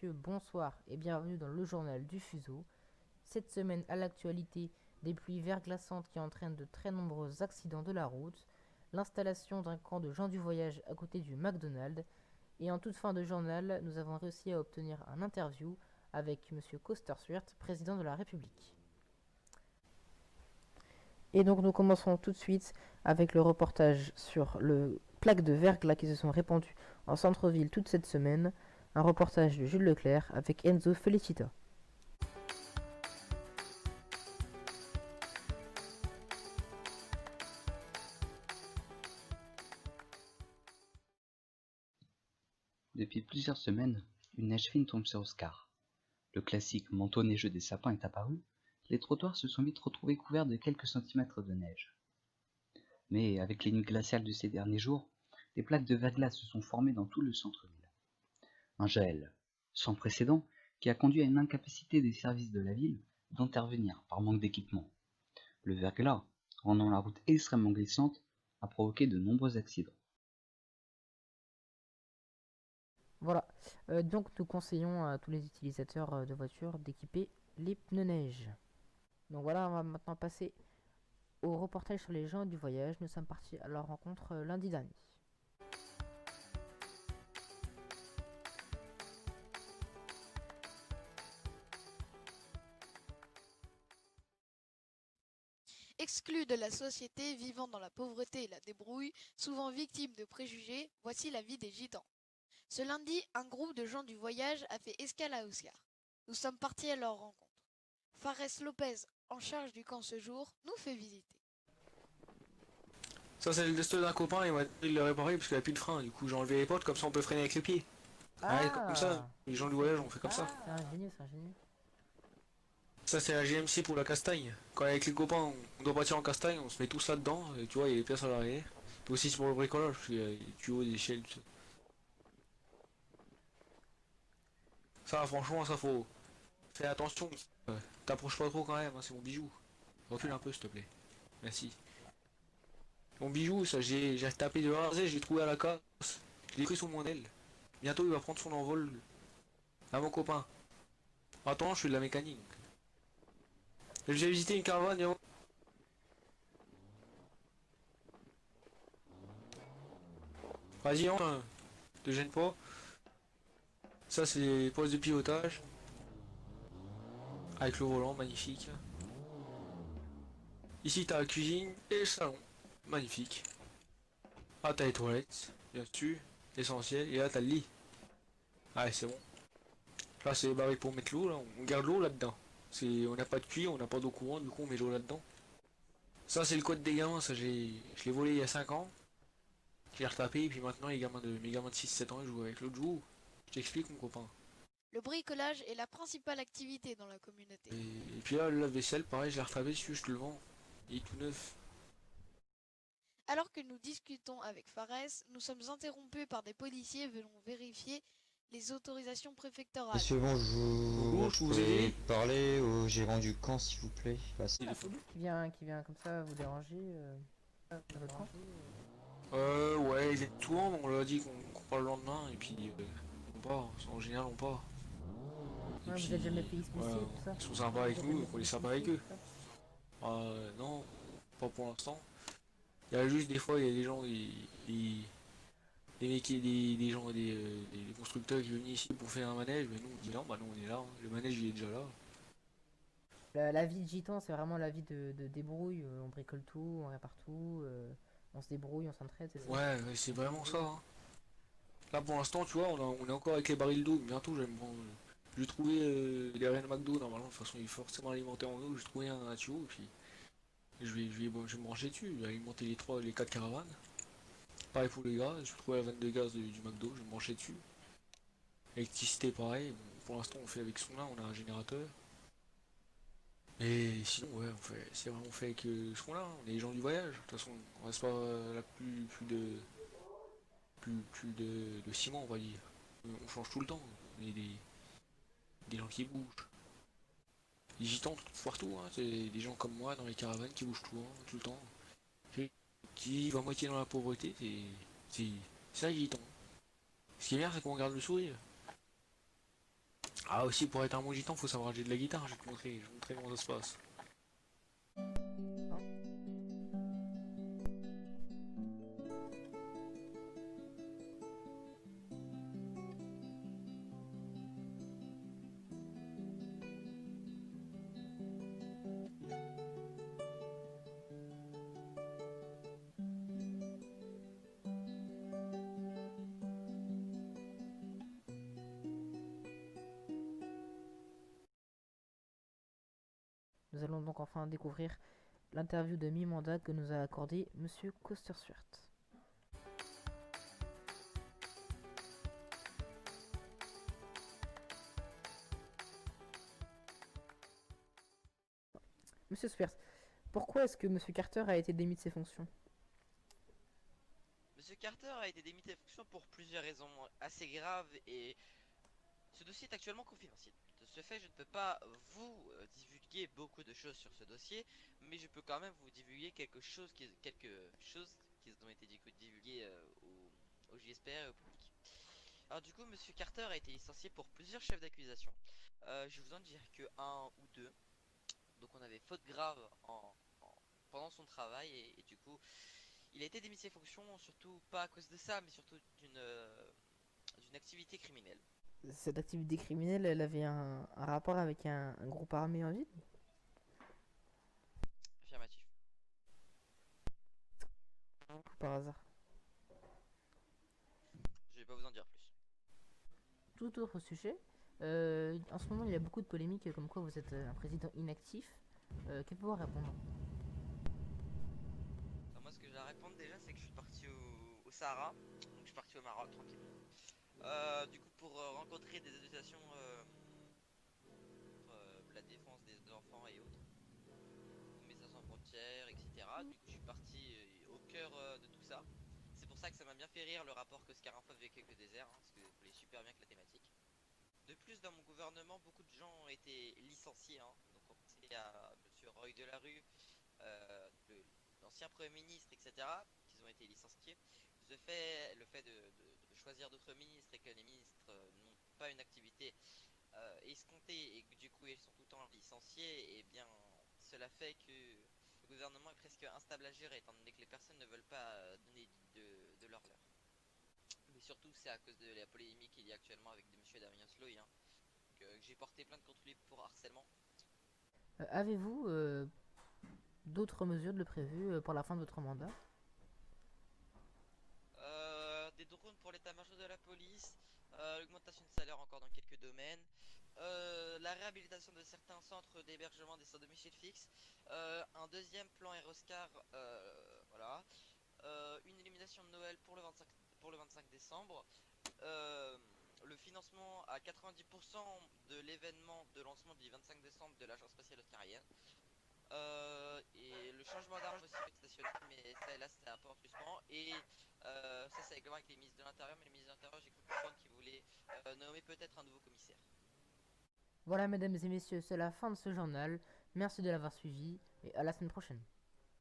messieurs, bonsoir et bienvenue dans le journal du Fuseau. Cette semaine à l'actualité, des pluies verglaçantes qui entraînent de très nombreux accidents de la route, l'installation d'un camp de gens du voyage à côté du McDonald's, et en toute fin de journal, nous avons réussi à obtenir un interview avec monsieur Kosterswirt, président de la République. Et donc nous commencerons tout de suite avec le reportage sur le plaques de verglas qui se sont répandues en centre-ville toute cette semaine. Un reportage de Jules Leclerc avec Enzo Felicita. Depuis plusieurs semaines, une neige fine tombe sur Oscar. Le classique manteau neigeux des sapins est apparu, les trottoirs se sont vite retrouvés couverts de quelques centimètres de neige. Mais avec les nuits glaciales de ces derniers jours, des plaques de verglas se sont formées dans tout le centre-ville. Un gel sans précédent qui a conduit à une incapacité des services de la ville d'intervenir par manque d'équipement. Le verglas, rendant la route extrêmement glissante, a provoqué de nombreux accidents. Voilà, donc nous conseillons à tous les utilisateurs de voitures d'équiper les pneus neige. Donc voilà, on va maintenant passer au reportage sur les gens du voyage. Nous sommes partis à leur rencontre lundi dernier. Exclus de la société, vivant dans la pauvreté et la débrouille, souvent victimes de préjugés, voici la vie des gitans. Ce lundi, un groupe de gens du voyage a fait escale à Oscar. Nous sommes partis à leur rencontre. Fares Lopez, en charge du camp ce jour, nous fait visiter. Ça, c'est le destin d'un copain, il m'a dit de le réparer parce qu'il a plus de frein. Du coup, j'ai enlevé les portes, comme ça on peut freiner avec les pieds. Ouais, comme ça, Ah, les gens du voyage, on fait comme ça. c'est ingénieux, c'est ingénieux. Ça, c'est la GMC pour la castagne. Quand avec les copains, on doit partir en castagne, on se met tous là-dedans. Et tu vois, il y a les pièces à l'arrière. Et aussi, c'est pour le bricolage, parce qu'il y a des tuyaux, des échelles, tout ça. Ça, franchement, ça faut faire attention. T'approches pas trop quand même, hein, c'est mon bijou. Recule un peu, s'il te plaît. Merci. Mon bijou, ça, j'ai tapé de A à Z, j'ai trouvé à la casse. Je l'ai pris sous mon aile. Bientôt, il va prendre son envol. À mon copain. Attends, je fais de la mécanique. J'ai visité une caravane, et... Vas-y, hein, te gêne pas. Ça, c'est les postes de pilotage. Avec le volant, magnifique. Ici, t'as la cuisine et le salon. Magnifique. Ah, t'as les toilettes, bien sûr. L'essentiel. Et là, t'as le lit. Ah, c'est bon. Là, c'est les barriques pour mettre l'eau, là. On garde l'eau là-dedans. On n'a pas de puits, on n'a pas d'eau courante, du coup, on met l'eau là-dedans. Ça, c'est le code des gamins. Ça, je l'ai volé il y a 5 ans. Je l'ai retapé, et puis maintenant, mes gamins de 6-7 ans, ils jouent avec l'autre joue. Je t'explique, mon copain. Le bricolage est la principale activité dans la communauté. Et puis là, le lave-vaisselle, pareil, je l'ai retravaillé dessus, je te le vends. Il est tout neuf. Alors que nous discutons avec Fares, nous sommes interrompus par des policiers venant vérifier les autorisations préfectorales. Monsieur, Bonjour, bonjour. je Je peux vous pourrais aider? parler au gérant du camp, s'il vous plaît. Il est La police qui vient comme ça vous déranger dans votre camp. Ouais, il est tout on leur a dit qu'on part le lendemain, et puis on part, en général on part. Et Ouais, vous êtes jamais puis, fait ouais, expulser, tout ça. ils sont sympas Vous avec êtes nous, jamais donc on fait est sympa avec expulser, eux. tout ça. Non, pas pour l'instant. Il y a juste des fois, il y a des gens, des mecs, des gens, des constructeurs qui viennent ici pour faire un manège, mais nous on dit non, bah nous on est là, hein. Le manège il est déjà là. La vie de gitan, c'est vraiment la vie de débrouille. On bricole tout, on répare tout, on se débrouille, on s'entraide, c'est ça. Ouais, c'est vraiment ça, hein. Là pour l'instant, tu vois, on est encore avec les barils d'eau. Bientôt, je vais trouver les Rennes McDo. Normalement, de toute façon, il est forcément alimenté en eau. Je vais trouver un tuyau et puis je vais me brancher dessus. Je vais alimenter les 4 caravanes. Pareil pour les gaz. Je vais trouver la vanne de gaz du McDo. Je vais me brancher dessus. Électricité, pareil. Bon, pour l'instant, on fait avec ce qu'on a. On a un générateur. Et sinon, ouais, c'est vraiment fait avec ce qu'on a, hein. On est les gens du voyage. De toute façon, on reste pas là plus de 6 mois, on va dire. On change tout le temps. On est des gens qui bougent. Les gitans partout, hein. C'est des gens comme moi dans les caravanes qui bougent tout, hein, tout le temps. Qui vivent à moitié dans la pauvreté, c'est ça les gitans. Ce qui est bien, c'est qu'on garde le sourire. Ah aussi pour être un bon gitan faut savoir jouer de la guitare, je vais te montrer comment ça se passe. Nous allons donc enfin découvrir l'interview de mi-mandat que nous a accordé Monsieur Kosterswert. Monsieur Swert, pourquoi est-ce que Monsieur Carter a été démis de ses fonctions? Monsieur Carter a été démis de ses fonctions pour plusieurs raisons assez graves et ce dossier est actuellement confidentiel. De ce fait, je ne peux pas vous divulguer beaucoup de choses sur ce dossier, mais je peux quand même vous divulguer quelques choses qui ont été divulguées au JSPR et au public. Alors du coup, Monsieur Carter a été licencié pour plusieurs chefs d'accusation. Je vais vous en dire que un ou deux. Donc on avait faute grave pendant son travail et du coup, il a été démis de ses fonctions, surtout pas à cause de ça, mais surtout d'une activité criminelle. Cette activité criminelle, elle avait un rapport avec un groupe armé en ville? Affirmatif. Par hasard. Je vais pas vous en dire plus. Tout autre sujet. En ce moment, il y a beaucoup de polémiques comme quoi vous êtes un président inactif. Qu'est-ce vous répondre? Alors moi, ce que j'ai à répondre déjà, c'est que je suis parti au Sahara, donc je suis parti au Maroc tranquillement. Du coup, pour rencontrer des associations pour la défense des enfants et autres, Médecins sans frontières, etc. Du coup, je suis parti au cœur de tout ça. C'est pour ça que ça m'a bien fait rire le rapport que Scarinfo avait avec le désert, hein, parce que vous voulez super bien que la thématique. De plus, dans mon gouvernement, beaucoup de gens ont été licenciés, hein. Donc on pensait à Monsieur Roy Delarue, l'ancien Premier ministre, etc., qui ont été licenciés. Le fait de choisir d'autres ministres et que les ministres n'ont pas une activité escomptée et que du coup ils sont tout le temps licenciés, et bien cela fait que le gouvernement est presque instable à gérer, étant donné que les personnes ne veulent pas donner de leur l'heure. Mais surtout, c'est à cause de la polémique qu'il y a actuellement avec monsieur Damien Sloy, hein, que j'ai porté plainte contre lui pour harcèlement. Avez-vous d'autres mesures de prévues pour la fin de votre mandat? Des drones pour l'état-major de la police, l'augmentation de salaire encore dans quelques domaines, la réhabilitation de certains centres d'hébergement des sans domicile fixe, un deuxième plan Aeroscar, voilà, une illumination de Noël pour le 25 décembre, euh, le financement à 90% de l'événement de lancement du 25 décembre de l'agence spatiale oscarienne. Et le changement d'arme aussi stationnel, mais ça et là c'était un peu en suspens. Et ça c'est également avec les ministres de l'Intérieur, mais les ministres de l'Intérieur j'ai cru comprendre qu'ils voulaient nommer peut-être un nouveau commissaire. Voilà, mesdames et messieurs, c'est la fin de ce journal. Merci de l'avoir suivi et à la semaine prochaine.